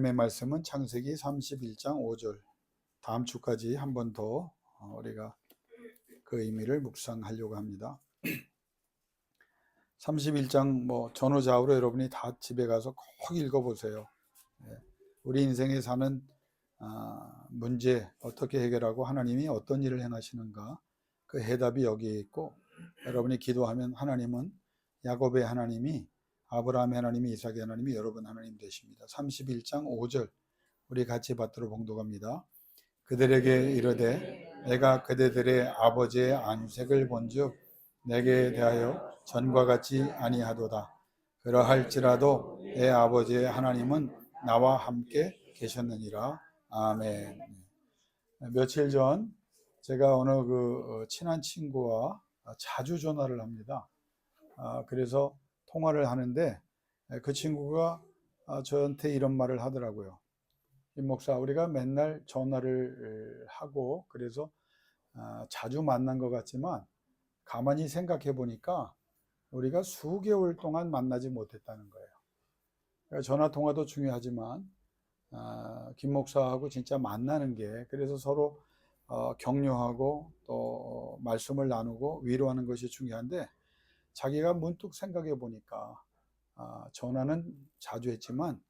오늘의 말씀은 창세기 31장 5절. 다음 주까지 한 번 더 우리가 그 의미를 묵상하려고 합니다. 31장 전후좌우로 여러분이 다 집에 가서 꼭 읽어보세요. 우리 인생에 사는 문제 어떻게 해결하고 하나님이 어떤 일을 행하시는가, 그 해답이 여기에 있고, 여러분이 기도하면 하나님은 야곱의 하나님이, 아브라함의 하나님이, 이삭의 하나님이 여러분 하나님 되십니다. 31장 5절 우리 같이 받들어 봉독합니다. 그들에게 이르되 내가 그대들의 아버지의 안색을 본즉 내게 대하여 전과 같지 아니하도다. 그러할지라도 내 아버지의 하나님은 나와 함께 계셨느니라. 아멘. 며칠 전 제가 어느 친한 친구와 자주 전화를 합니다. 그래서 통화를 하는데 그 친구가 저한테 이런 말을 하더라고요. 임 목사, 우리가 맨날 전화를 하고 그래서 자주 만난 것 같지만 가만히 생각해 보니까 우리가 수개월 동안 만나지 못했다는 거예요. 그러니까 전화 통화도 중요하지만 김 목사하고 진짜 만나는 게, 그래서 서로 격려하고 또 말씀을 나누고 위로하는 것이 중요한데, 자기가 문득 생각해 보니까 전화는 자주 했지만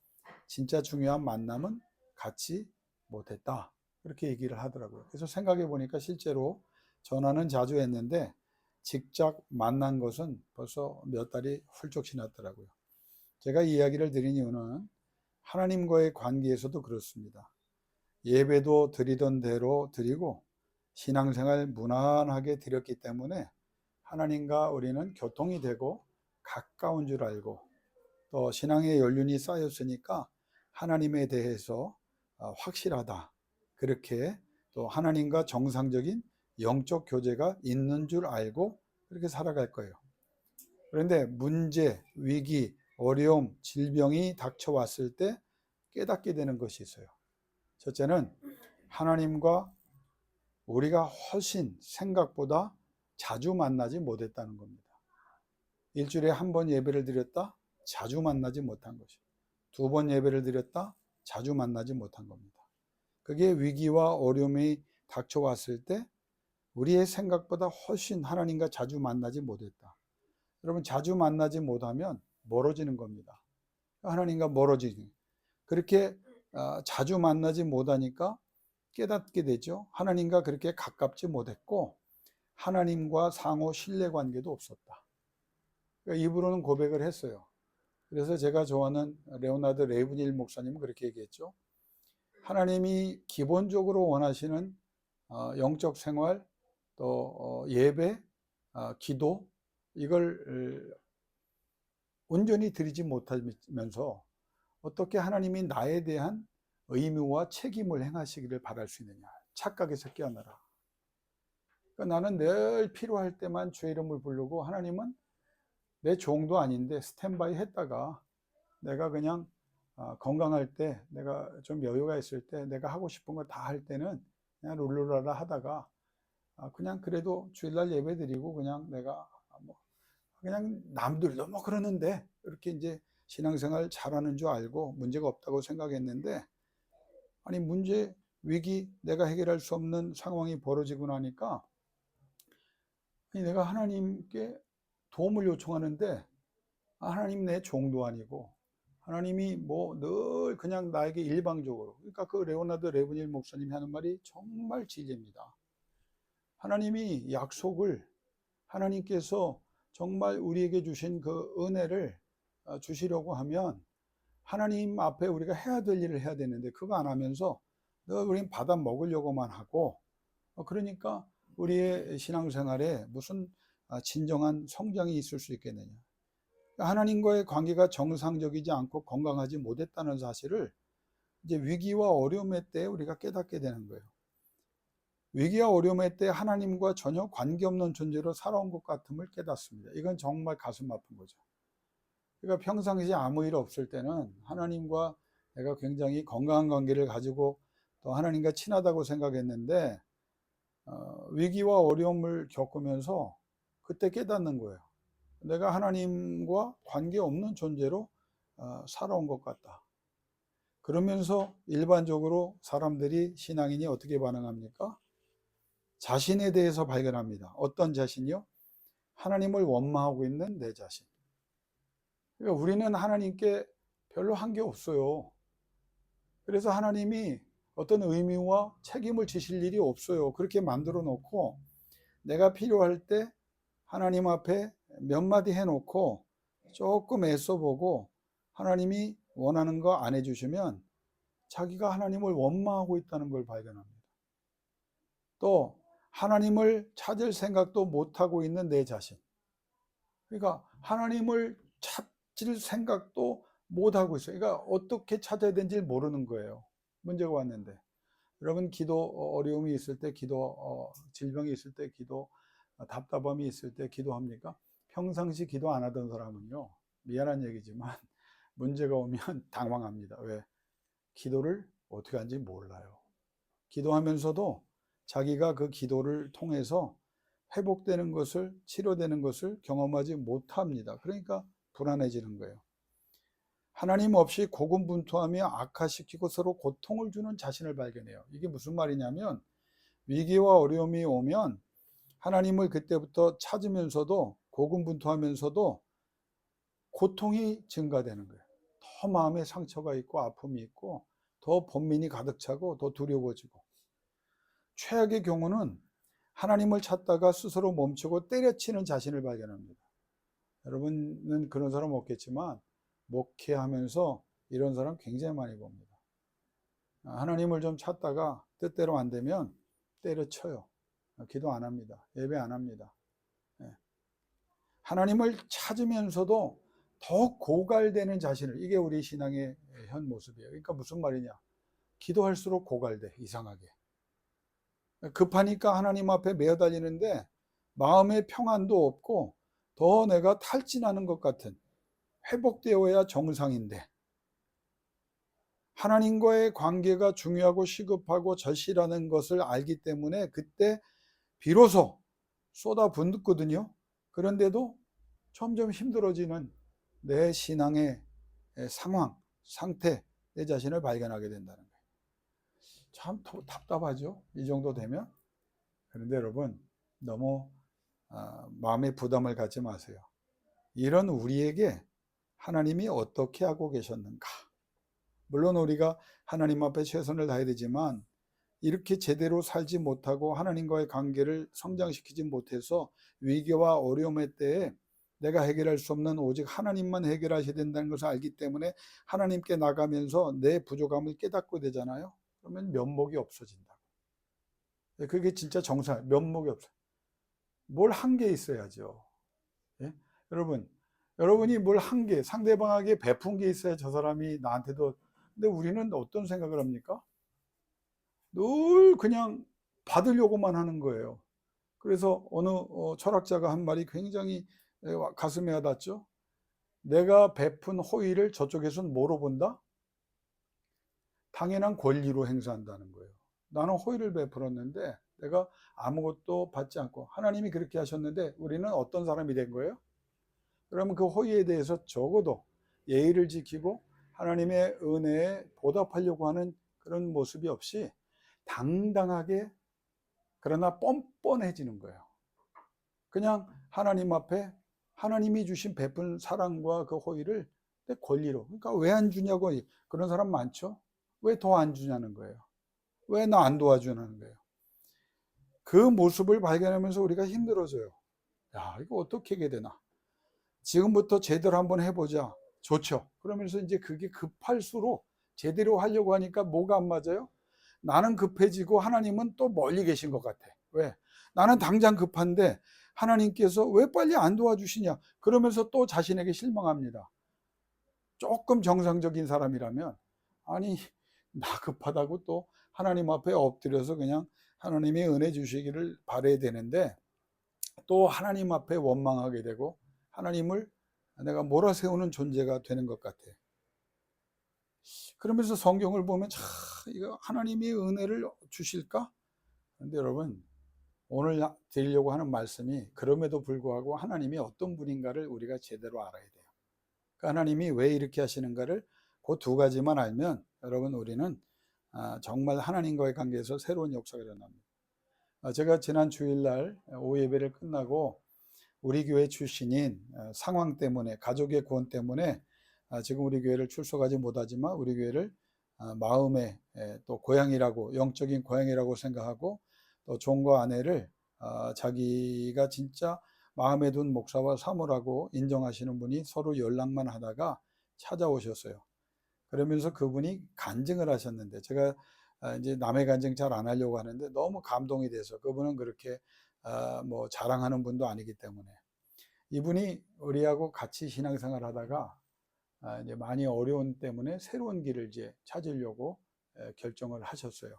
진짜 중요한 만남은 같이 못했다, 그렇게 얘기를 하더라고요. 그래서 생각해 보니까 실제로 전화는 자주 했는데 직접 만난 것은 벌써 몇 달이 훌쩍 지났더라고요. 제가 이 이야기를 드린 이유는 하나님과의 관계에서도 그렇습니다. 예배도 드리던 대로 드리고 신앙생활 무난하게 드렸기 때문에 하나님과 우리는 교통이 되고 가까운 줄 알고, 또 신앙의 연륜이 쌓였으니까 하나님에 대해서 확실하다, 그렇게 또 하나님과 정상적인 영적 교제가 있는 줄 알고 그렇게 살아갈 거예요. 그런데 문제, 위기, 어려움, 질병이 닥쳐왔을 때 깨닫게 되는 것이 있어요. 첫째는 하나님과 우리가 훨씬 생각보다 자주 만나지 못했다는 겁니다. 일주일에 한 번 예배를 드렸다? 자주 만나지 못한 것이고, 두 번 예배를 드렸다? 자주 만나지 못한 겁니다. 그게 위기와 어려움이 닥쳐왔을 때 우리의 생각보다 훨씬 하나님과 자주 만나지 못했다. 여러분, 자주 만나지 못하면 멀어지는 겁니다. 하나님과 멀어지는, 그렇게 자주 만나지 못하니까 깨닫게 되죠. 하나님과 그렇게 가깝지 못했고 하나님과 상호 신뢰관계도 없었다. 그러니까 입으로는 고백을 했어요. 그래서 제가 좋아하는 레오나드 레이브닐 목사님은 그렇게 얘기했죠. 하나님이 기본적으로 원하시는 영적 생활, 또 예배, 기도, 이걸 온전히 드리지 못하면서 어떻게 하나님이 나에 대한 의무와 책임을 행하시기를 바랄 수 있느냐. 착각에서 깨어나라. 그러니까 나는 늘 필요할 때만 주의 이름을 부르고, 하나님은 내 종도 아닌데 스탠바이 했다가 내가 그냥 건강할 때, 내가 좀 여유가 있을 때, 내가 하고 싶은 거 다 할 때는 그냥 룰루라라 하다가 그냥 그래도 주일날 예배 드리고 그냥 내가 그냥 남들도 그러는데 이렇게 이제 신앙생활 잘하는 줄 알고 문제가 없다고 생각했는데, 아니 문제, 위기, 내가 해결할 수 없는 상황이 벌어지고 나니까 내가 하나님께 도움을 요청하는데 하나님 내 종도 아니고, 하나님이 늘 그냥 나에게 일방적으로, 그러니까 그 레오나드 레브닐 목사님이 하는 말이 정말 진리입니다. 하나님이 약속을, 하나님께서 정말 우리에게 주신 그 은혜를 주시려고 하면 하나님 앞에 우리가 해야 될 일을 해야 되는데 그거 안 하면서 늘 우린 받아 먹으려고만 하고, 그러니까 우리의 신앙생활에 무슨 진정한 성장이 있을 수 있겠느냐. 하나님과의 관계가 정상적이지 않고 건강하지 못했다는 사실을 이제 위기와 어려움의 때에 우리가 깨닫게 되는 거예요. 위기와 어려움의 때 하나님과 전혀 관계없는 존재로 살아온 것 같음을 깨닫습니다. 이건 정말 가슴 아픈 거죠. 그러니까 평상시에 아무 일 없을 때는 하나님과 내가 굉장히 건강한 관계를 가지고 또 하나님과 친하다고 생각했는데 위기와 어려움을 겪으면서 그때 깨닫는 거예요. 내가 하나님과 관계없는 존재로 살아온 것 같다. 그러면서 일반적으로 사람들이, 신앙인이 어떻게 반응합니까? 자신에 대해서 발견합니다. 어떤 자신이요? 하나님을 원망하고 있는 내 자신. 그러니까 우리는 하나님께 별로 한 게 없어요. 그래서 하나님이 어떤 의무와 책임을 지실 일이 없어요. 그렇게 만들어 놓고 내가 필요할 때 하나님 앞에 몇 마디 해놓고 조금 애써보고 하나님이 원하는 거 안 해주시면 자기가 하나님을 원망하고 있다는 걸 발견합니다. 또 하나님을 찾을 생각도 못하고 있는 내 자신. 그러니까 하나님을 찾을 생각도 못하고 있어요. 그러니까 어떻게 찾아야 되는지 모르는 거예요. 문제가 왔는데. 여러분, 기도 어려움이 있을 때, 기도 질병이 있을 때, 기도 답답함이 있을 때 기도합니까? 평상시 기도 안 하던 사람은요, 미안한 얘기지만 문제가 오면 당황합니다. 왜? 기도를 어떻게 하는지 몰라요. 기도하면서도 자기가 그 기도를 통해서 회복되는 것을, 치료되는 것을 경험하지 못합니다. 그러니까 불안해지는 거예요. 하나님 없이 고군분투하며 악화시키고 서로 고통을 주는 자신을 발견해요. 이게 무슨 말이냐면, 위기와 어려움이 오면 하나님을 그때부터 찾으면서도 고군분투하면서도 고통이 증가되는 거예요. 더 마음에 상처가 있고 아픔이 있고 더 번민이 가득 차고 더 두려워지고, 최악의 경우는 하나님을 찾다가 스스로 멈추고 때려치는 자신을 발견합니다. 여러분은 그런 사람 없겠지만 목회하면서 이런 사람 굉장히 많이 봅니다. 하나님을 좀 찾다가 뜻대로 안 되면 때려쳐요. 기도 안 합니다. 예배 안 합니다. 하나님을 찾으면서도 더 고갈되는 자신을, 이게 우리 신앙의 현 모습이에요. 그러니까 무슨 말이냐? 기도할수록 고갈돼, 이상하게. 급하니까 하나님 앞에 매어달리는데 마음의 평안도 없고 더 내가 탈진하는 것 같은, 회복되어야 정상인데 하나님과의 관계가 중요하고 시급하고 절실하는 것을 알기 때문에 그때 비로소 쏟아붓거든요. 그런데도 점점 힘들어지는 내 신앙의 상황, 상태, 내 자신을 발견하게 된다는 거예요. 참 답답하죠, 이 정도 되면. 그런데 여러분, 너무 마음의 부담을 갖지 마세요. 이런 우리에게 하나님이 어떻게 하고 계셨는가. 물론 우리가 하나님 앞에 최선을 다해야 되지만 이렇게 제대로 살지 못하고 하나님과의 관계를 성장시키지 못해서 위기와 어려움의 때에 내가 해결할 수 없는 오직 하나님만 해결하셔야 된다는 것을 알기 때문에 하나님께 나가면서 내 부족함을 깨닫고 되잖아요. 그러면 면목이 없어진다. 그게 진짜 정상, 면목이 없어요. 뭘 한 게 있어야죠. 예? 여러분이 뭘 한 게, 상대방에게 베푼 게 있어야 저 사람이 나한테도. 근데 우리는 어떤 생각을 합니까? 늘 그냥 받으려고만 하는 거예요. 그래서 어느 철학자가 한 말이 굉장히 가슴에 와닿죠. 내가 베푼 호의를 저쪽에서는 뭐로 본다? 당연한 권리로 행사한다는 거예요. 나는 호의를 베풀었는데 내가 아무것도 받지 않고, 하나님이 그렇게 하셨는데 우리는 어떤 사람이 된 거예요? 그러면 그 호의에 대해서 적어도 예의를 지키고 하나님의 은혜에 보답하려고 하는 그런 모습이 없이 당당하게, 그러나 뻔뻔해지는 거예요. 그냥 하나님 앞에 하나님이 주신 베푼 사랑과 그 호의를 내 권리로, 그러니까 왜 안 주냐고, 그런 사람 많죠. 왜 더 안 주냐는 거예요. 왜 나 안 도와주냐는 거예요. 그 모습을 발견하면서 우리가 힘들어져요. 야, 이거 어떻게 해야 되나? 지금부터 제대로 한번 해보자. 좋죠. 그러면서 이제 그게 급할수록 제대로 하려고 하니까 뭐가 안 맞아요? 나는 급해지고 하나님은 또 멀리 계신 것 같아. 왜? 나는 당장 급한데 하나님께서 왜 빨리 안 도와주시냐? 그러면서 또 자신에게 실망합니다. 조금 정상적인 사람이라면, 아니, 나 급하다고 또 하나님 앞에 엎드려서 그냥 하나님이 은혜 주시기를 바라야 되는데 또 하나님 앞에 원망하게 되고 하나님을 내가 몰아세우는 존재가 되는 것 같아. 그러면서 성경을 보면 참, 이거 하나님이 은혜를 주실까? 그런데 여러분, 오늘 드리려고 하는 말씀이 그럼에도 불구하고 하나님이 어떤 분인가를 우리가 제대로 알아야 돼요. 그러니까 하나님이 왜 이렇게 하시는가를 그 두 가지만 알면 여러분 우리는 정말 하나님과의 관계에서 새로운 역사가 일어납니다. 제가 지난 주일날 오후 예배를 끝나고 우리 교회 출신인 상황 때문에, 가족의 구원 때문에 지금 우리 교회를 출석하지 못하지만 우리 교회를 마음의 또 고향이라고, 영적인 고향이라고 생각하고, 또 종과 아내를 자기가 진짜 마음에 둔 목사와 사모라고 인정하시는 분이 서로 연락만 하다가 찾아오셨어요. 그러면서 그분이 간증을 하셨는데, 제가 이제 남의 간증 잘 안 하려고 하는데 너무 감동이 돼서, 그분은 그렇게 뭐 자랑하는 분도 아니기 때문에, 이분이 우리하고 같이 신앙생활 하다가 이제 많이 어려운 때문에 새로운 길을 이제 찾으려고 결정을 하셨어요.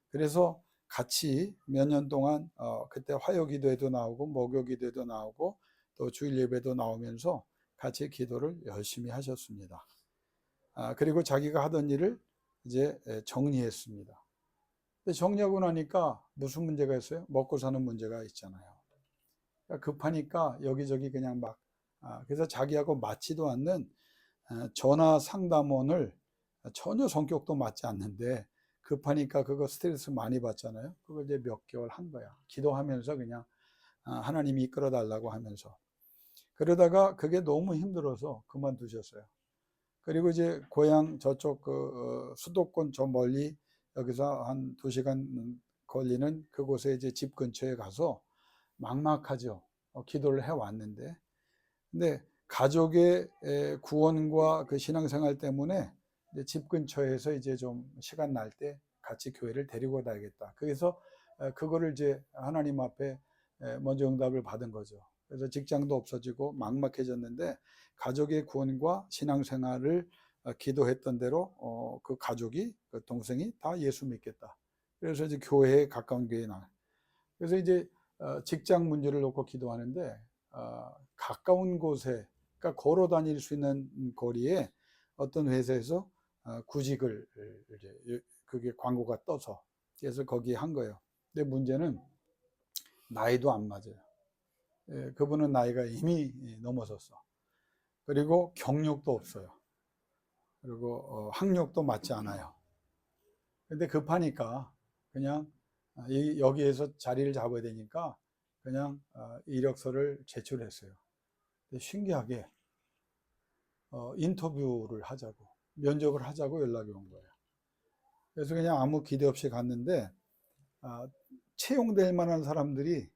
그래서 같이 몇 년 동안 그때 화요기도에도 나오고 목요기도에도 나오고 또 주일 예배도 나오면서 같이 기도를 열심히 하셨습니다. 그리고 자기가 하던 일을 이제 정리했습니다. 근데 정리하고 나니까 무슨 문제가 있어요? 먹고 사는 문제가 있잖아요. 그러니까 급하니까 여기저기 그냥 막, 그래서 자기하고 맞지도 않는 전화 상담원을, 전혀 성격도 맞지 않는데 급하니까 그거 스트레스 많이 받잖아요. 그걸 이제 몇 개월 한 거야. 기도하면서 그냥 하나님이 이끌어 달라고 하면서. 그러다가 그게 너무 힘들어서 그만두셨어요. 그리고 이제 고향 저쪽 수도권 저 멀리, 여기서 한 2시간 걸리는 그곳에 이제 집 근처에 가서 막막하죠. 기도를 해 왔는데, 근데 가족의 구원과 그 신앙생활 때문에 이제 집 근처에서 이제 좀 시간 날 때 같이 교회를 데리고 다니겠다. 그래서 그거를 이제 하나님 앞에 먼저 응답을 받은 거죠. 그래서 직장도 없어지고 막막해졌는데, 가족의 구원과 신앙생활을 기도했던 대로 그 가족이, 그 동생이 다 예수 믿겠다. 그래서 이제 교회에, 가까운 교회에 나. 그래서 이제 직장 문제를 놓고 기도하는데, 가까운 곳에, 그러니까 걸어 다닐 수 있는 거리에 어떤 회사에서 구직을 이제 그게 광고가 떠서, 그래서 거기에 한 거예요. 근데 문제는 나이도 안 맞아요. 그분은 나이가 이미 넘어섰어. 그리고 경력도 없어요. 그리고 학력도 맞지 않아요. 근데 급하니까 그냥 여기에서 자리를 잡아야 되니까 그냥 이력서를 제출했어요. 근데 신기하게 인터뷰를 하자고, 면접을 하자고 연락이 온 거예요. 그래서 그냥 아무 기대 없이 갔는데 채용될 만한 사람들이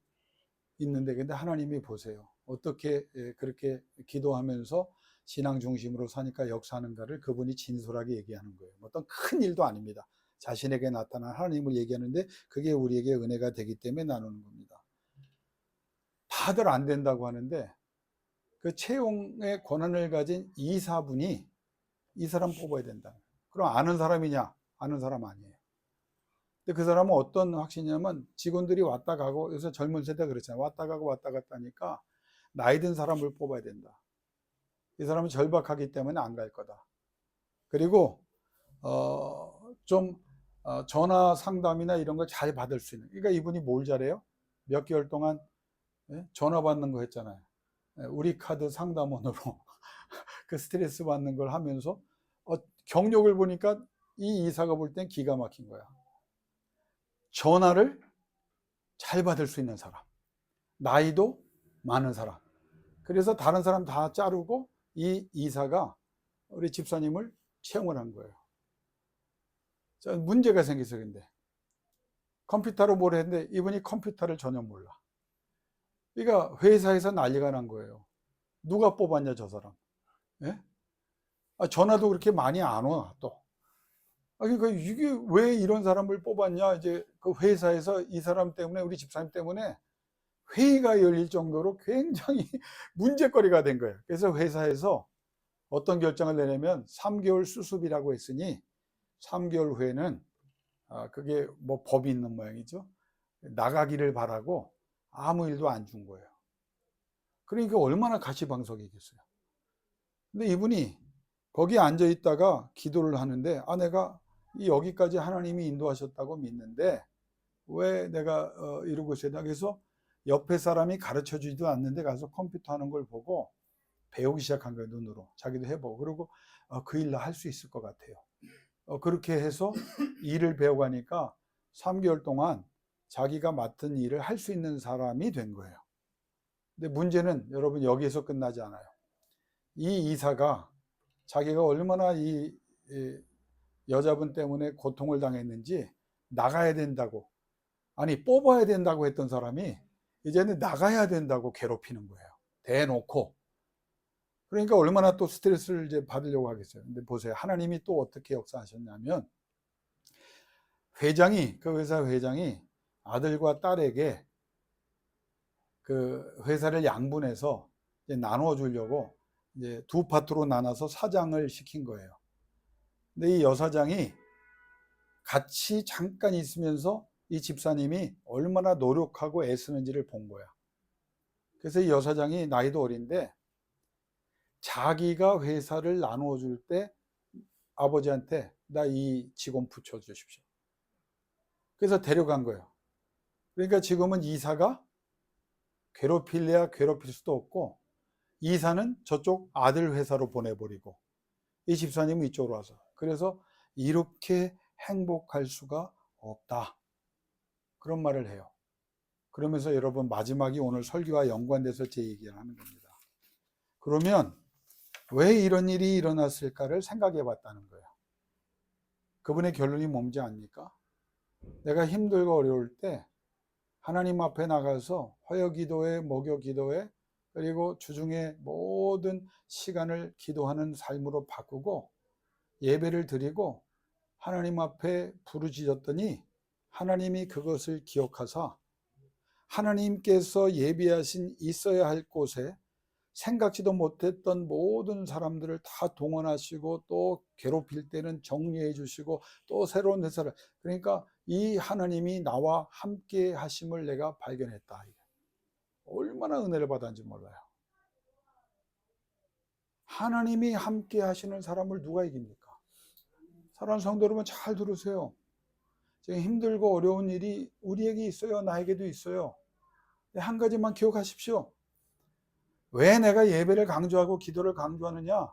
있는데, 근데 하나님이 보세요. 어떻게 그렇게 기도하면서 신앙 중심으로 사니까 역사하는가를 그분이 진솔하게 얘기하는 거예요. 어떤 큰 일도 아닙니다. 자신에게 나타난 하나님을 얘기하는데 그게 우리에게 은혜가 되기 때문에 나누는 겁니다. 다들 안 된다고 하는데 그 채용의 권한을 가진 이사분이 이 사람 뽑아야 된다. 그럼 아는 사람이냐? 아는 사람 아니에요. 근데 그 사람은 어떤 확신이냐면, 직원들이 왔다 가고, 요새 젊은 세대가 그렇잖아요. 왔다 가고 왔다 갔다 하니까 나이 든 사람을 뽑아야 된다. 이 사람은 절박하기 때문에 안 갈 거다. 그리고 좀 전화 상담이나 이런 걸 잘 받을 수 있는, 그러니까 이분이 뭘 잘해요? 몇 개월 동안 전화 받는 거 했잖아요. 우리 카드 상담원으로 그 스트레스 받는 걸 하면서 경력을 보니까 이 이사가 볼 땐 기가 막힌 거야. 전화를 잘 받을 수 있는 사람, 나이도 많은 사람. 그래서 다른 사람 다 자르고 이 이사가 우리 집사님을 채용을 한 거예요. 자, 문제가 생기서, 근데 컴퓨터로 뭘 했는데 이분이 컴퓨터를 전혀 몰라. 그러니까 회사에서 난리가 난 거예요. 누가 뽑았냐 저 사람. 예? 전화도 그렇게 많이 안 와 또. 그러니까 이게 왜 이런 사람을 뽑았냐, 이제 그 회사에서 이 사람 때문에, 우리 집사님 때문에 회의가 열릴 정도로 굉장히 문제거리가 된 거예요. 그래서 회사에서 어떤 결정을 내냐면 3개월 수습이라고 했으니 3개월 후에는 그게 뭐 법이 있는 모양이죠. 나가기를 바라고 아무 일도 안 준 거예요. 그러니까 얼마나 가시방석이겠어요. 근데 이분이 거기 앉아 있다가 기도를 하는데, 내가 여기까지 하나님이 인도하셨다고 믿는데 왜 내가 이러고 있어야 되나. 그래서 옆에 사람이 가르쳐 주지도 않는데 가서 컴퓨터 하는 걸 보고 배우기 시작한 거예요. 눈으로 자기도 해보고. 그리고 그 일로 할 수 있을 것 같아요. 그렇게 해서 일을 배워가니까 3개월 동안 자기가 맡은 일을 할 수 있는 사람이 된 거예요. 근데 문제는 여러분 여기에서 끝나지 않아요. 이 이사가 자기가 얼마나 이 여자분 때문에 고통을 당했는지 나가야 된다고, 아니 뽑아야 된다고 했던 사람이 이제는 나가야 된다고 괴롭히는 거예요. 대놓고. 그러니까 얼마나 또 스트레스를 이제 받으려고 하겠어요. 근데 보세요. 하나님이 또 어떻게 역사하셨냐면, 그 회사 회장이 아들과 딸에게 그 회사를 양분해서 이제 나눠 주려고 이제 두 파트로 나눠서 사장을 시킨 거예요. 근데 이 여사장이 같이 잠깐 있으면서 이 집사님이 얼마나 노력하고 애쓰는지를 본 거야. 그래서 이 여사장이 나이도 어린데 자기가 회사를 나누어 줄 때 아버지한테 나 이 직원 붙여주십시오. 그래서 데려간 거예요. 그러니까 지금은 이사가 괴롭힐래야 괴롭힐 수도 없고, 이사는 저쪽 아들 회사로 보내버리고 이 집사님은 이쪽으로 와서, 그래서 이렇게 행복할 수가 없다, 그런 말을 해요. 그러면서 여러분 마지막이 오늘 설교와 연관돼서 제 얘기를 하는 겁니다. 그러면 왜 이런 일이 일어났을까를 생각해 봤다는 거예요. 그분의 결론이 뭔지 압니까? 내가 힘들고 어려울 때 하나님 앞에 나가서 화요기도회, 목요기도회, 그리고 주중에 모든 시간을 기도하는 삶으로 바꾸고 예배를 드리고 하나님 앞에 부르짖었더니 하나님이 그것을 기억하사 하나님께서 예비하신 있어야 할 곳에 생각지도 못했던 모든 사람들을 다 동원하시고 또 괴롭힐 때는 정리해 주시고 또 새로운 회사를, 그러니까 이 하나님이 나와 함께 하심을 내가 발견했다. 얼마나 은혜를 받았는지 몰라요. 하나님이 함께 하시는 사람을 누가 이깁니까? 사랑하는 성도 여러분, 잘 들으세요. 지금 힘들고 어려운 일이 우리에게 있어요. 나에게도 있어요. 한 가지만 기억하십시오. 왜 내가 예배를 강조하고 기도를 강조하느냐?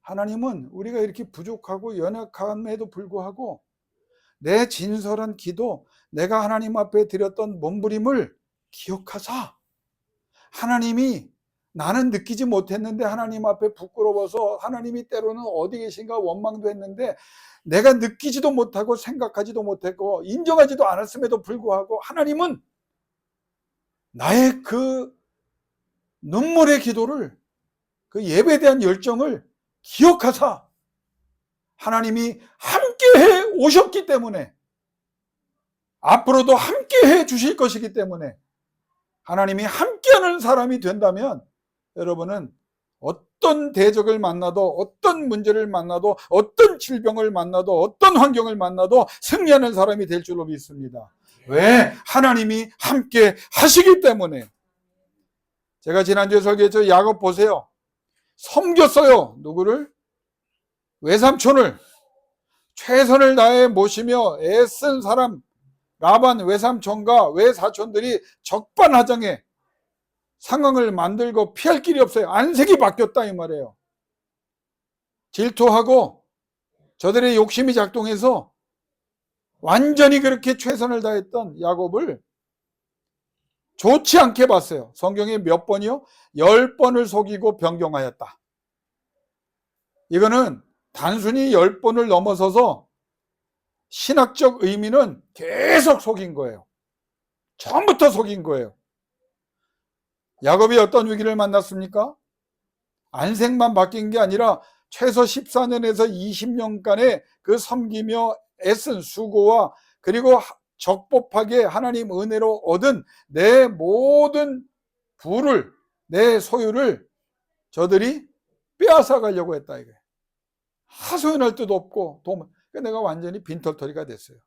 하나님은 우리가 이렇게 부족하고 연약함에도 불구하고 내 진솔한 기도, 내가 하나님 앞에 드렸던 몸부림을 기억하사, 하나님이 나는 느끼지 못했는데 하나님 앞에 부끄러워서 하나님이 때로는 어디 계신가 원망도 했는데 내가 느끼지도 못하고 생각하지도 못했고 인정하지도 않았음에도 불구하고 하나님은 나의 그 눈물의 기도를, 그 예배에 대한 열정을 기억하사 하나님이 함께해 오셨기 때문에, 앞으로도 함께해 주실 것이기 때문에, 하나님이 함께하는 사람이 된다면 여러분은 어떤 대적을 만나도, 어떤 문제를 만나도, 어떤 질병을 만나도, 어떤 환경을 만나도 승리하는 사람이 될 줄로 믿습니다. 왜? 하나님이 함께 하시기 때문에. 제가 지난주에 설교했죠. 야곱 보세요. 섬겼어요. 누구를? 외삼촌을. 최선을 다해 모시며 애쓴 사람, 라반 외삼촌과 외사촌들이 적반하장의 상황을 만들고 피할 길이 없어요. 안색이 바뀌었다 이 말이에요. 질투하고 저들의 욕심이 작동해서 완전히 그렇게 최선을 다했던 야곱을 좋지 않게 봤어요. 성경에 몇 번이요? 10번을 속이고 변경하였다. 이거는 단순히 10번을 넘어서서 신학적 의미는 계속 속인 거예요. 처음부터 속인 거예요. 야곱이 어떤 위기를 만났습니까? 안색만 바뀐 게 아니라 최소 14년에서 20년간의 그 섬기며 애쓴 수고와 그리고 적법하게 하나님 은혜로 얻은 내 모든 부를, 내 소유를 저들이 빼앗아 가려고 했다 이거예요. 하소연할 뜻도 없고 그러니까 내가 완전히 빈털터리가 됐어요.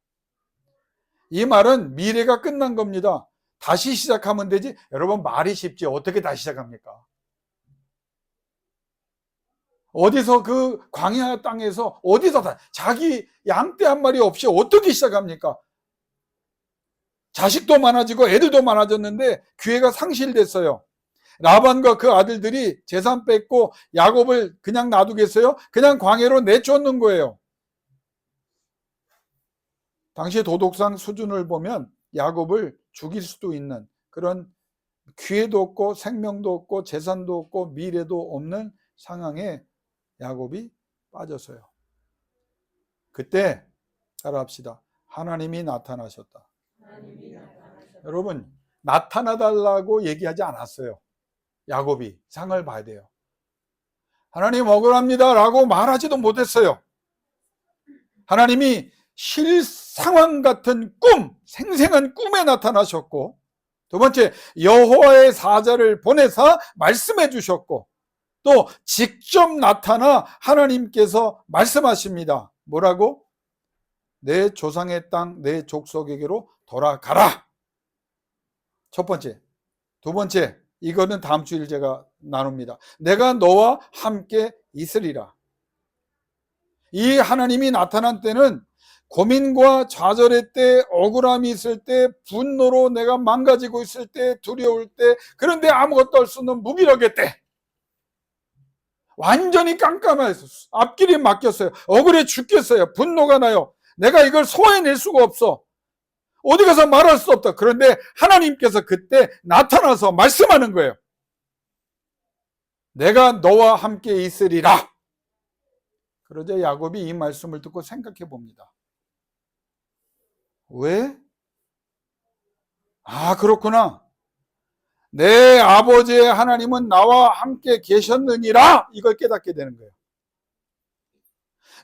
이 말은 미래가 끝난 겁니다. 다시 시작하면 되지. 여러분 말이 쉽지 어떻게 다시 시작합니까? 어디서 그 광야 땅에서 어디서 자기 양떼 한 마리 없이 어떻게 시작합니까? 자식도 많아지고 애들도 많아졌는데 기회가 상실됐어요. 라반과 그 아들들이 재산 뺏고 야곱을 그냥 놔두겠어요? 그냥 광야로 내쫓는 거예요. 당시 도덕상 수준을 보면 야곱을 죽일 수도 있는 그런 기회도 없고 생명도 없고 재산도 없고 미래도 없는 상황에 야곱이 빠졌어요. 그때 따라합시다. 하나님이 나타나셨다. 여러분, 나타나달라고 얘기하지 않았어요. 야곱이 상을 봐야 돼요. 하나님 억울합니다 라고 말하지도 못했어요. 하나님이 실상황 같은 꿈, 생생한 꿈에 나타나셨고, 두 번째 여호와의 사자를 보내사 말씀해 주셨고, 또 직접 나타나 하나님께서 말씀하십니다. 뭐라고? 내 조상의 땅, 내 족속에게로 돌아가라. 첫 번째. 두 번째, 이거는 다음 주일 제가 나눕니다. 내가 너와 함께 있으리라. 이 하나님이 나타난 때는 고민과 좌절의 때, 억울함이 있을 때, 분노로 내가 망가지고 있을 때, 두려울 때, 그런데 아무것도 할 수 없는 무기력의 때, 완전히 깜깜해서 앞길이 막혔어요. 억울해 죽겠어요. 분노가 나요. 내가 이걸 소화해낼 수가 없어. 어디 가서 말할 수 없다. 그런데 하나님께서 그때 나타나서 말씀하는 거예요. 내가 너와 함께 있으리라. 그러자 야곱이 이 말씀을 듣고 생각해 봅니다. 왜? 아, 그렇구나. 내 아버지의 하나님은 나와 함께 계셨느니라. 이걸 깨닫게 되는 거예요.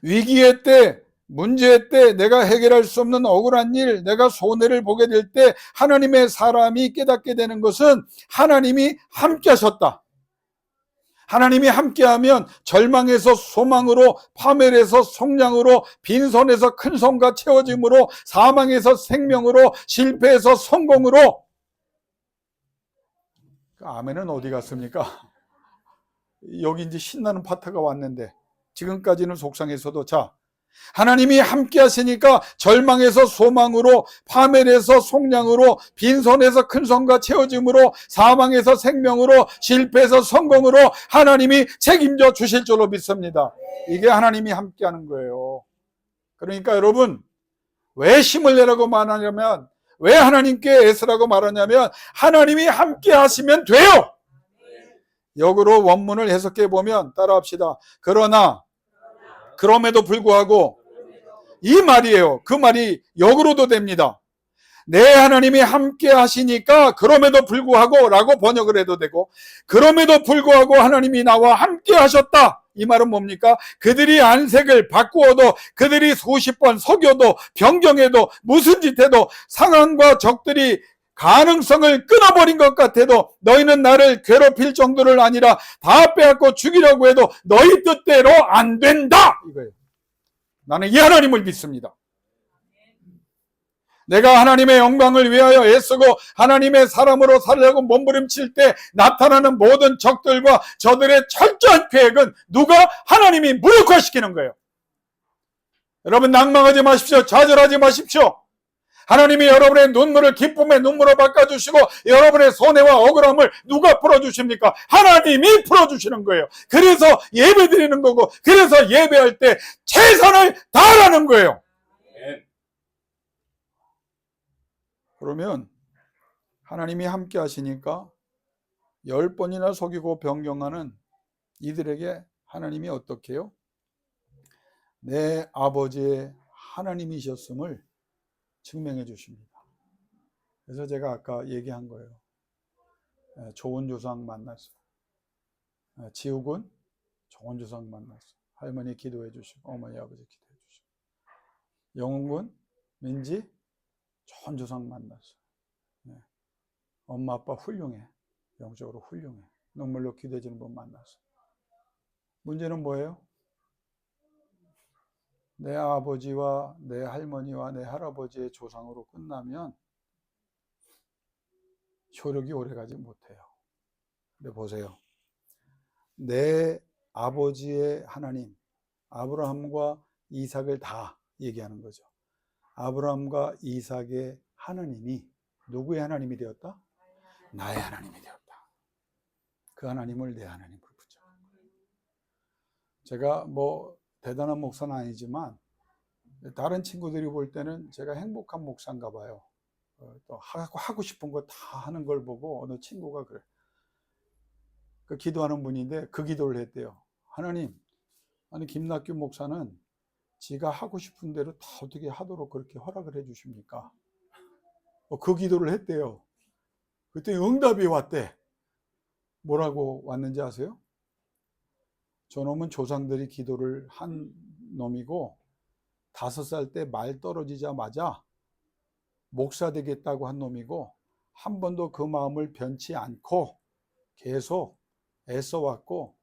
위기의 때, 문제의 때, 내가 해결할 수 없는 억울한 일, 내가 손해를 보게 될 때 하나님의 사람이 깨닫게 되는 것은 하나님이 함께 하셨다. 하나님이 함께하면 절망에서 소망으로, 파멸에서 성량으로, 빈손에서 큰 손과 채워짐으로, 사망에서 생명으로, 실패에서 성공으로. 아멘은 어디 갔습니까? 여기 이제 신나는 파트가 왔는데 지금까지는 속상해서도, 자, 하나님이 함께 하시니까 절망에서 소망으로, 파멸에서 속량으로, 빈손에서 큰 손과 채워짐으로, 사망에서 생명으로, 실패에서 성공으로 하나님이 책임져 주실 줄로 믿습니다. 이게 하나님이 함께 하는 거예요. 그러니까 여러분, 왜 힘을 내라고 말하냐면, 왜 하나님께 애쓰라고 말하냐면 하나님이 함께 하시면 돼요. 역으로 원문을 해석해 보면 따라합시다. 그러나, 그럼에도 불구하고, 이 말이에요. 그 말이 역으로도 됩니다. 내 하나님이 함께 하시니까 그럼에도 불구하고 라고 번역을 해도 되고, 그럼에도 불구하고 하나님이 나와 함께 하셨다. 이 말은 뭡니까? 그들이 안색을 바꾸어도, 그들이 수십 번 속여도, 변경해도, 무슨 짓 해도, 상황과 적들이 가능성을 끊어버린 것 같아도 너희는 나를 괴롭힐 정도를 아니라 다 빼앗고 죽이려고 해도 너희 뜻대로 안 된다. 이거예요. 나는 이 하나님을 믿습니다. 내가 하나님의 영광을 위하여 애쓰고 하나님의 사람으로 살려고 몸부림칠 때 나타나는 모든 적들과 저들의 철저한 계획은 누가? 하나님이 무력화시키는 거예요. 여러분, 낭망하지 마십시오. 좌절하지 마십시오. 하나님이 여러분의 눈물을 기쁨의 눈물로 바꿔주시고 여러분의 손해와 억울함을 누가 풀어주십니까? 하나님이 풀어주시는 거예요. 그래서 예배 드리는 거고, 그래서 예배할 때 최선을 다하라는 거예요. 그러면 하나님이 함께 하시니까 10번이나 속이고 변경하는 이들에게 하나님이 어떻게 해요? 내 아버지의 하나님이셨음을 증명해 주십니다. 그래서 제가 아까 얘기한 거예요. 좋은 조상 만났어. 지욱은 좋은 조상 만났어. 할머니 기도해 주시고 어머니 아버지 기도해 주시고, 영웅군 민지 좋은 조상 만났어. 엄마 아빠 훌륭해. 영적으로 훌륭해. 눈물로 기도해 주는 분 만났어. 문제는 뭐예요? 내 아버지와 내 할머니와 내 할아버지의 조상으로 끝나면 효력이 오래가지 못해요. 근데 보세요. 내 아버지의 하나님, 아브라함과 이삭을 다 얘기하는 거죠. 아브라함과 이삭의 하나님이 누구의 하나님이 되었다? 나의 하나님이 되었다. 그 하나님을 내 하나님으로 붙잡는 거예요. 제가 뭐 대단한 목사는 아니지만 다른 친구들이 볼 때는 제가 행복한 목사인가 봐요. 또 하고 싶은 거 다 하는 걸 보고 어느 친구가 그래. 그 기도하는 분인데 그 기도를 했대요. 하나님, 아니 김낙규 목사는 지가 하고 싶은 대로 다 어떻게 하도록 그렇게 허락을 해 주십니까? 그 기도를 했대요. 그때 응답이 왔대. 뭐라고 왔는지 아세요? 저놈은 조상들이 기도를 한 놈이고 5살 때 말 떨어지자마자 목사 되겠다고 한 놈이고 한 번도 그 마음을 변치 않고 계속 애써왔고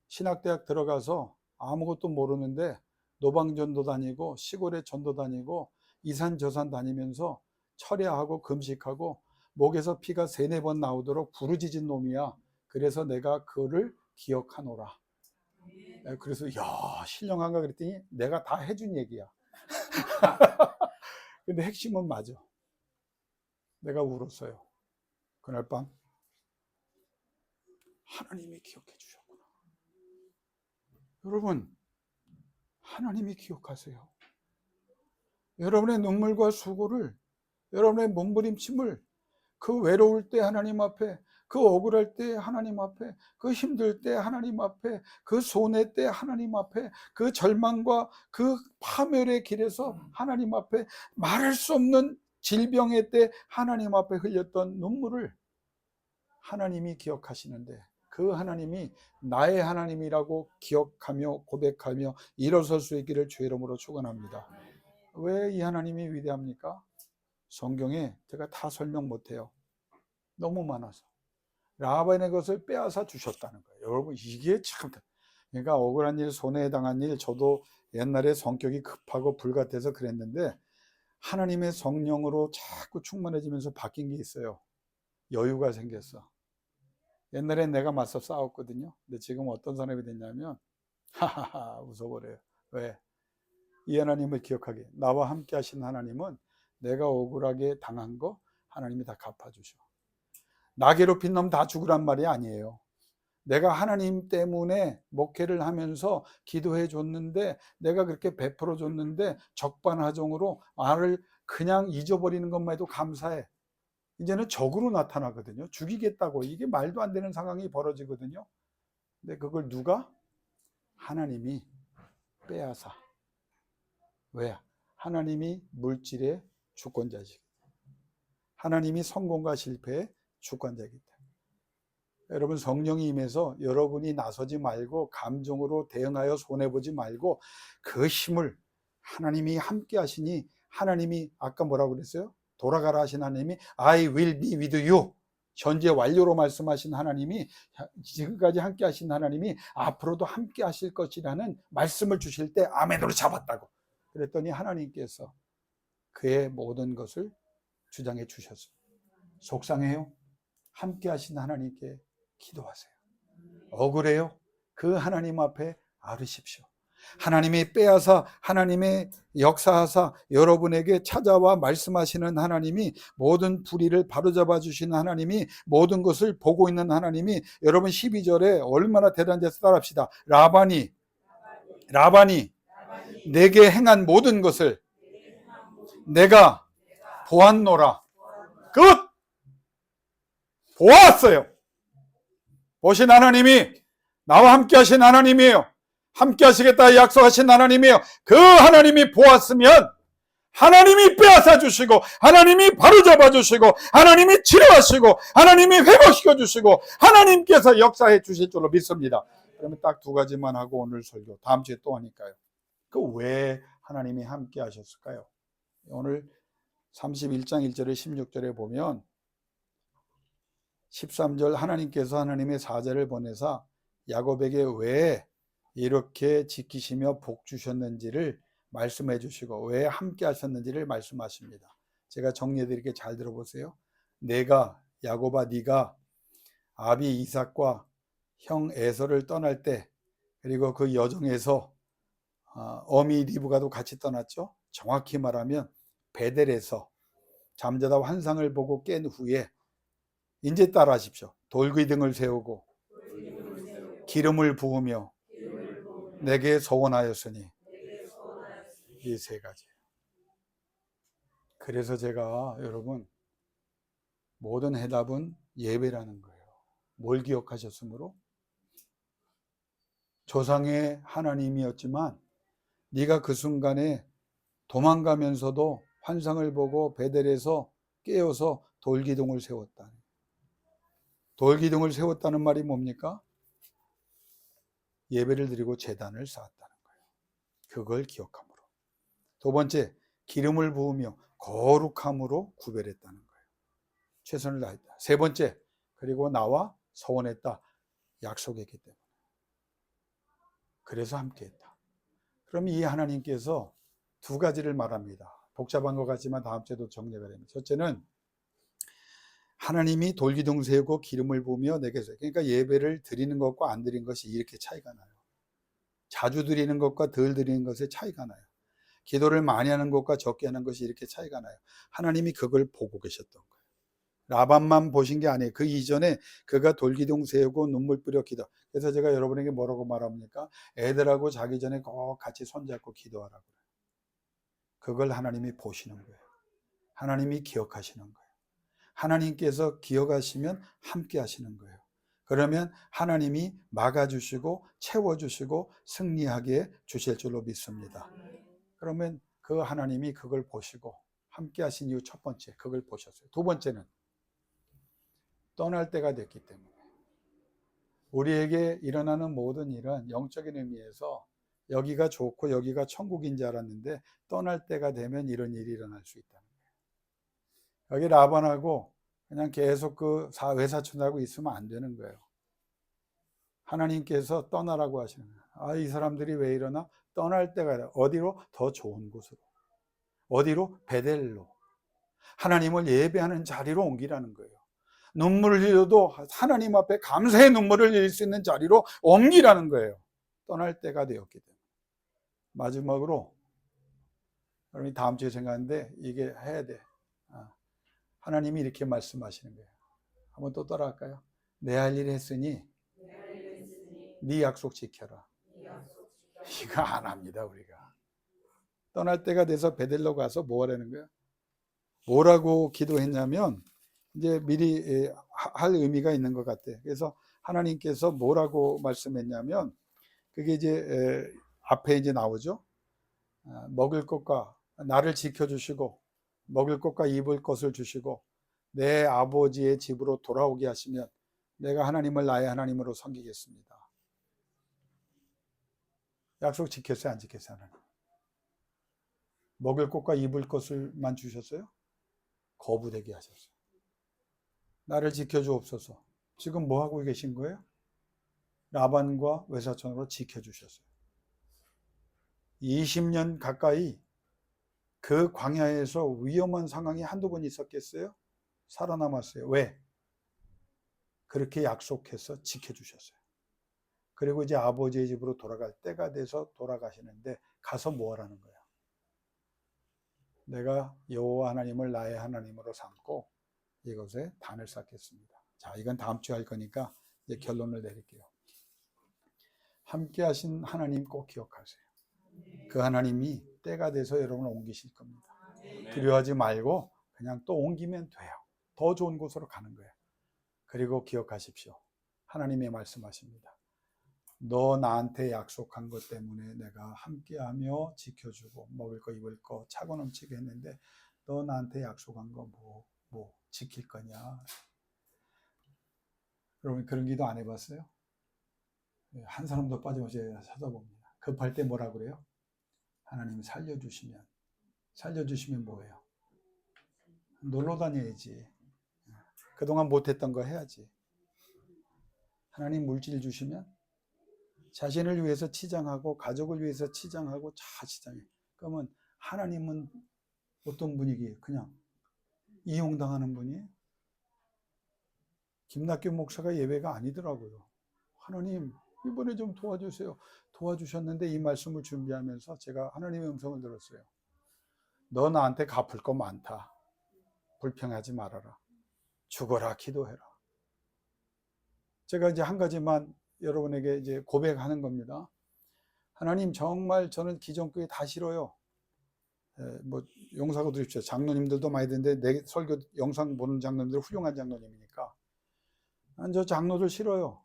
신학대학 들어가서 아무것도 모르는데 노방전도 다니고 시골에 전도 다니고 이산저산 다니면서 철야하고 금식하고 목에서 피가 3-4번 나오도록 부르짖은 놈이야. 그래서 내가 그를 기억하노라. 그래서 야 신령한가 그랬더니 내가 다 해준 얘기야. 근데 핵심은 맞아. 내가 울었어요. 그날 밤 하나님이 기억해 주셨구나. 여러분, 하나님이 기억하세요. 여러분의 눈물과 수고를, 여러분의 몸부림침을 그 외로울 때 하나님 앞에, 그 억울할 때 하나님 앞에, 그 힘들 때 하나님 앞에, 그 손해 때 하나님 앞에, 그 절망과 그 파멸의 길에서 하나님 앞에, 말할 수 없는 질병의 때 하나님 앞에 흘렸던 눈물을 하나님이 기억하시는데 그 하나님이 나의 하나님이라고 기억하며 고백하며 일어설 수 있기를 주의 이름으로 축원합니다. 왜 이 하나님이 위대합니까? 성경에 제가 다 설명 못해요. 너무 많아서. 라반의 것을 빼앗아 주셨다는 거예요. 여러분 이게 참, 그러니까 억울한 일, 손해당한 일, 저도 옛날에 성격이 급하고 불같아서 그랬는데 하나님의 성령으로 자꾸 충만해지면서 바뀐 게 있어요. 여유가 생겼어. 옛날엔 내가 맞서 싸웠거든요. 근데 지금 어떤 사람이 됐냐면 하하하 웃어버려요. 왜? 이 하나님을 기억하게. 나와 함께 하신 하나님은 내가 억울하게 당한 거 하나님이 다 갚아주셔. 나 괴롭힌 놈 다 죽으란 말이 아니에요. 내가 하나님 때문에 목회를 하면서 기도해 줬는데 내가 그렇게 베풀어 줬는데 적반하장으로 나를 그냥 잊어버리는 것만 해도 감사해. 이제는 적으로 나타나거든요. 죽이겠다고. 이게 말도 안 되는 상황이 벌어지거든요. 근데 그걸 누가? 하나님이 빼앗아. 왜? 하나님이 물질의 주권자시기 때문에. 하나님이 성공과 실패의 주권자이기 때문에. 여러분 성령이 임해서 여러분이 나서지 말고 감정으로 대응하여 손해보지 말고 그 힘을 하나님이 함께 하시니 하나님이 아까 뭐라고 그랬어요? 돌아가라 하신 하나님이 I will be with you. 현재 완료로 말씀하신 하나님이 지금까지 함께 하신 하나님이 앞으로도 함께 하실 것이라는 말씀을 주실 때 아멘으로 잡았다고. 그랬더니 하나님께서 그의 모든 것을 주장해 주셨어요. 속상해요? 함께 하신 하나님께 기도하세요. 억울해요? 그 하나님 앞에 아르십시오. 하나님이 빼앗아 하나님의 역사하사 여러분에게 찾아와 말씀하시는 하나님이 모든 불의를 바로잡아 주시는 하나님이 모든 것을 보고 있는 하나님이 여러분 12절에 얼마나 대단한지 따라합시다. 라반이 내게 행한 모든 것을 내가 보았노라. 끝! 보았어요. 보신 하나님이 나와 함께 하신 하나님이에요. 함께 하시겠다 약속하신 하나님이에요. 그 하나님이 보았으면 하나님이 빼앗아 주시고 하나님이 바로잡아 주시고 하나님이 치료하시고 하나님이 회복시켜 주시고 하나님께서 역사해 주실 줄로 믿습니다. 그러면 딱 2가지만 하고 오늘 설교 다음 주에 또 하니까요. 그 왜 하나님이 함께 하셨을까요? 오늘 31장 1절에 16절에 보면 13절 하나님께서 하나님의 사자를 보내사 야곱에게 왜 이렇게 지키시며 복 주셨는지를 말씀해 주시고 왜 함께 하셨는지를 말씀하십니다. 제가 정리해 드릴게 잘 들어보세요. 내가 야곱아 네가 아비 이삭과 형 에서를 떠날 때 그리고 그 여정에서 어미 리브가도 같이 떠났죠. 정확히 말하면 베델에서 잠자다 환상을 보고 깬 후에 이제 따라하십시오. 돌귀등을 세우고 기름을 부으며 내게 소원하였으니 이 세 가지. 그래서 제가 여러분 모든 해답은 예배라는 거예요. 뭘 기억하셨으므로? 조상의 하나님이었지만 네가 그 순간에 도망가면서도 환상을 보고 베델에서 깨어서 돌기둥을 세웠다. 돌기둥을 세웠다는 말이 뭡니까? 예배를 드리고 제단을 쌓았다는 거예요. 그걸 기억함으로. 두 번째, 기름을 부으며 거룩함으로 구별했다는 거예요. 최선을 다했다. 세 번째, 그리고 나와 서원했다. 약속했기 때문에. 그래서 함께했다. 그럼 이 하나님께서 두 가지를 말합니다. 복잡한 것 같지만 다음 주에도 정리가 됩니다. 첫째는 하나님이 돌기둥 세우고 기름을 부으며 내게서, 그러니까 예배를 드리는 것과 안 드리는 것이 이렇게 차이가 나요. 자주 드리는 것과 덜 드리는 것의 차이가 나요. 기도를 많이 하는 것과 적게 하는 것이 이렇게 차이가 나요. 하나님이 그걸 보고 계셨던 거예요. 라반만 보신 게 아니에요. 그 이전에 그가 돌기둥 세우고 눈물 뿌려 기도. 그래서 제가 여러분에게 뭐라고 말합니까? 애들하고 자기 전에 꼭 같이 손잡고 기도하라고. 그걸 하나님이 보시는 거예요. 하나님이 기억하시는 거예요. 하나님께서 기억하시면 함께 하시는 거예요. 그러면 하나님이 막아주시고 채워주시고 승리하게 주실 줄로 믿습니다. 그러면 그 하나님이 그걸 보시고 함께 하신 이유 첫 번째, 그걸 보셨어요. 두 번째는 떠날 때가 됐기 때문에 우리에게 일어나는 모든 일은 영적인 의미에서 여기가 좋고 여기가 천국인 줄 알았는데 떠날 때가 되면 이런 일이 일어날 수 있다는 거예요. 여기 라반하고 그냥 계속 그 외사촌하고 있으면 안 되는 거예요. 하나님께서 떠나라고 하시는 거예요. 아, 이 사람들이 왜 이러나? 떠날 때가 돼요. 어디로? 더 좋은 곳으로. 어디로? 베델로. 하나님을 예배하는 자리로 옮기라는 거예요. 눈물을 흘려도 하나님 앞에 감사의 눈물을 흘릴 수 있는 자리로 옮기라는 거예요. 떠날 때가 되었기 때문에. 마지막으로 여러분이 다음 주에 생각하는데 이게 해야 돼. 하나님이 이렇게 말씀하시는 거예요. 한번 또 따라할까요? 내 할 일 했으니 네 약속 지켜라. 이거 안 합니다, 우리가. 떠날 때가 돼서 베델로 가서 뭐 하라는 거예요? 뭐라고 기도했냐면 이제 미리 할 의미가 있는 것 같아요. 그래서 하나님께서 뭐라고 말씀했냐면 그게 이제 앞에 이제 나오죠. 먹을 것과 나를 지켜주시고 먹을 것과 입을 것을 주시고 내 아버지의 집으로 돌아오게 하시면 내가 하나님을 나의 하나님으로 섬기겠습니다. 약속 지켰어요, 안 지켰어요? 하나님? 먹을 것과 입을 것을만 주셨어요? 거부되게 하셨어요. 나를 지켜주옵소서. 지금 뭐 하고 계신 거예요? 라반과 외사촌으로 지켜주셨어요. 20년 가까이 그 광야에서 위험한 상황이 한두 번 있었겠어요? 살아남았어요. 왜? 그렇게 약속해서 지켜주셨어요. 그리고 이제 아버지의 집으로 돌아갈 때가 돼서 돌아가시는데 가서 뭐 하라는 거야? 내가 여호와 하나님을 나의 하나님으로 삼고 이것에 단을 쌓겠습니다. 자, 이건 다음 주에 할 거니까 이제 결론을 내릴게요. 함께 하신 하나님 꼭 기억하세요. 그 하나님이 때가 돼서 여러분을 옮기실 겁니다. 두려워하지 말고 그냥 또 옮기면 돼요. 더 좋은 곳으로 가는 거예요. 그리고 기억하십시오. 하나님의 말씀하십니다. 너 나한테 약속한 것 때문에 내가 함께하며 지켜주고 먹을 거 입을 거 차고 넘치게 했는데 너 나한테 약속한 거 뭐 지킬 거냐? 여러분 그런 기도 안 해봤어요? 한 사람도 빠짐없이 찾아봅니다. 급할 때 뭐라 그래요? 하나님 살려주시면 뭐예요? 놀러 다녀야지. 그동안 못했던 거 해야지. 하나님 물질 주시면 자신을 위해서 치장하고 가족을 위해서 치장하고 다 치장해. 그러면 하나님은 어떤 분위기예요? 그냥 이용당하는 분이에요? 김낙규 목사가 예배가 아니더라고요. 하나님 이번에 좀 도와주세요. 도와주셨는데 이 말씀을 준비하면서 제가 하나님의 음성을 들었어요. 너 나한테 갚을 거 많다. 불평하지 말아라. 죽어라 기도해라. 제가 이제 한 가지만 여러분에게 이제 고백하는 겁니다. 하나님, 정말 저는 기존교회 다 싫어요. 뭐 용서하고 드립시오. 장로님들도 많이 듣는데 내 설교 영상 보는 장로님들 훌륭한 장로님이니까 난 저 장로들 싫어요.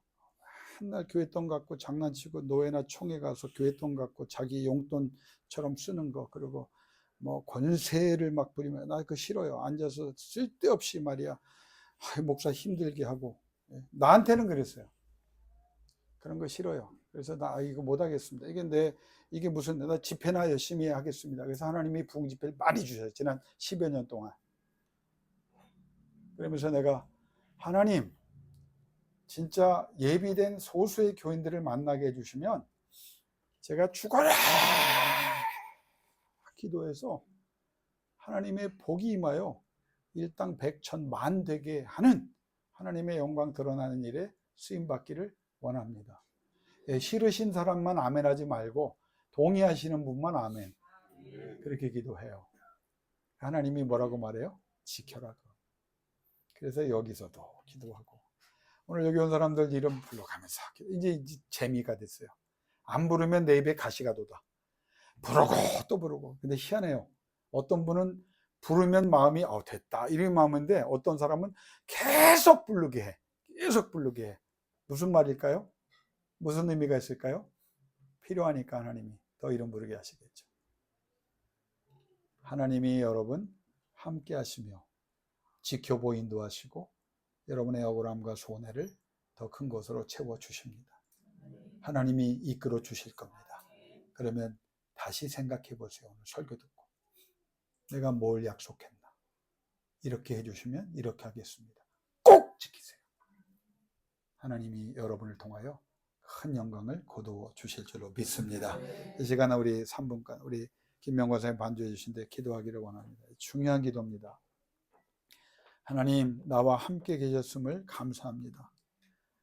맨날 교회돈 갖고 장난치고 노예나 총회 가서 교회돈 갖고 자기 용돈처럼 쓰는 거, 그리고 뭐 권세를 막 부리면 나 그거 싫어요. 앉아서 쓸데없이 말이야 목사 힘들게 하고. 나한테는 그랬어요. 그런 거 싫어요. 그래서 나 이거 못 하겠습니다. 이게 무슨, 나 집회나 열심히 하겠습니다. 그래서 하나님이 부흥 집회를 많이 주셨어요. 지난 10여 년 동안. 그러면서 내가 하나님, 진짜 예비된 소수의 교인들을 만나게 해주시면 제가 죽어라 기도해서 하나님의 복이 임하여 일당 백천만 되게 하는 하나님의 영광 드러나는 일에 쓰임받기를 원합니다. 싫으신 사람만 아멘하지 말고 동의하시는 분만 아멘. 그렇게 기도해요. 하나님이 뭐라고 말해요? 지켜라. 그래서 여기서도 기도하고, 오늘 여기 온 사람들 이름 불러가면서 이제 재미가 됐어요. 안 부르면 내 입에 가시가 돋아. 부르고 또 부르고. 근데 희한해요. 어떤 분은 부르면 마음이 됐다 이런 마음인데, 어떤 사람은 계속 부르게 해. 계속 부르게 해. 무슨 말일까요? 무슨 의미가 있을까요? 필요하니까 하나님이 더 이름 부르게 하시겠죠. 하나님이 여러분 함께 하시며 지켜보 인도하시고 여러분의 억울함과 손해를 더 큰 것으로 채워주십니다. 하나님이 이끌어 주실 겁니다. 그러면 다시 생각해 보세요. 오늘 설교 듣고 내가 뭘 약속했나, 이렇게 해주시면 이렇게 하겠습니다. 꼭 지키세요. 하나님이 여러분을 통하여 큰 영광을 거두어 주실 줄로 믿습니다. 이 시간에 우리 3분간 우리 김명관 선생님 반주해 주신데 기도하기를 원합니다. 중요한 기도입니다. 하나님, 나와 함께 계셨음을 감사합니다.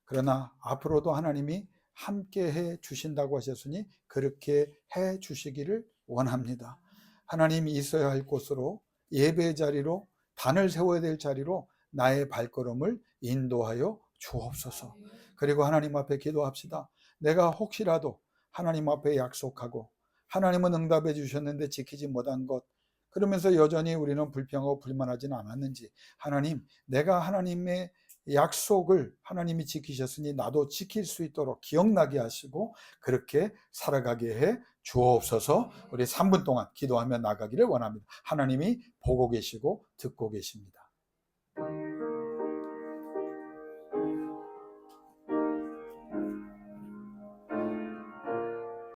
그러나 앞으로도 하나님이 함께 해 주신다고 하셨으니 그렇게 해 주시기를 원합니다. 하나님이 있어야 할 곳으로, 예배의 자리로, 단을 세워야 될 자리로 나의 발걸음을 인도하여 주옵소서. 그리고 하나님 앞에 기도합시다. 내가 혹시라도 하나님 앞에 약속하고 하나님은 응답해 주셨는데 지키지 못한 것, 그러면서 여전히 우리는 불평하고 불만하지는 않았는지, 하나님, 내가 하나님의 약속을 하나님이 지키셨으니 나도 지킬 수 있도록 기억나게 하시고 그렇게 살아가게 해 주옵소서. 우리 3분 동안 기도하며 나가기를 원합니다. 하나님이 보고 계시고 듣고 계십니다.